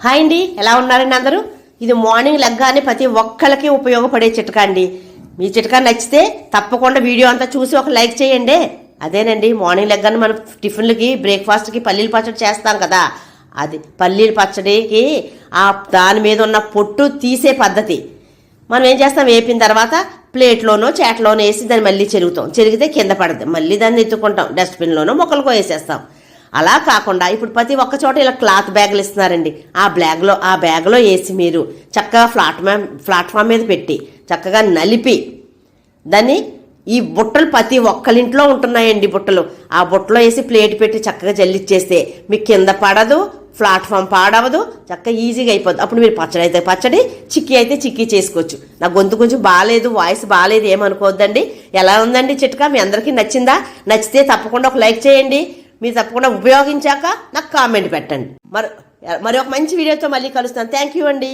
Hi అండి, ఎలా ఉన్నారండి అందరూ? ఇది మార్నింగ్ లెగ్గానే ప్రతి ఒక్కళ్ళకి ఉపయోగపడే చిట్కా అండి. మీ చిట్కా నచ్చితే తప్పకుండా వీడియో అంతా చూసి ఒక లైక్ చేయండి. అదేనండి, మార్నింగ్ లెగ్గానే మనం టిఫిన్లకి బ్రేక్ఫాస్ట్కి పల్లీల పచ్చడి చేస్తాం కదా, అది పల్లీల పచ్చడికి దాని మీద ఉన్న పొట్టు తీసే పద్ధతి. మనం ఏం చేస్తాం, వేపిన తర్వాత ప్లేట్లోనో చేటలోనో వేసి దాన్ని మళ్ళీ చెరిగితే కింద పడుతుంది, మళ్ళీ దాన్ని ఎత్తుకుంటాం, డస్ట్బిన్లోనో మొక్కలకో వేసేస్తాం. అలా కాకుండా ఇప్పుడు ప్రతి ఒక్క చోట ఇలా క్లాత్ బ్యాగులు ఇస్తున్నారండి. ఆ బ్యాగ్లో వేసి మీరు చక్కగా ప్లాట్ఫామ్ మీద పెట్టి చక్కగా నలిపి దాన్ని ఈ బుట్టలు ప్రతి ఒక్కరింట్లో ఉంటున్నాయండి బుట్టలు. ఆ బుట్టలో వేసి ప్లేట్ పెట్టి చక్కగా జల్లిచ్చేస్తే మీకు కింద పడదు, ప్లాట్ఫామ్ పాడవదు, చక్కగా ఈజీగా అయిపోద్ది. అప్పుడు మీరు పచ్చడి అయితే పచ్చడి, చిక్కీ అయితే చిక్కీ చేసుకోవచ్చు. నా గొంతు కొంచెం బాగాలేదు, వాయిస్ బాగాలేదు, ఏమనుకోవద్దండి. ఎలా ఉందండి చిట్కా? మీ అందరికీ నచ్చిందా? నచ్చితే తప్పకుండా ఒక లైక్ చేయండి. మీరు తప్పకుండా ఉపయోగించాక నాకు కామెంట్ పెట్టండి. మరి ఒక మంచి వీడియోతో మళ్ళీ కలుస్తాను. థ్యాంక్ యూ అండి.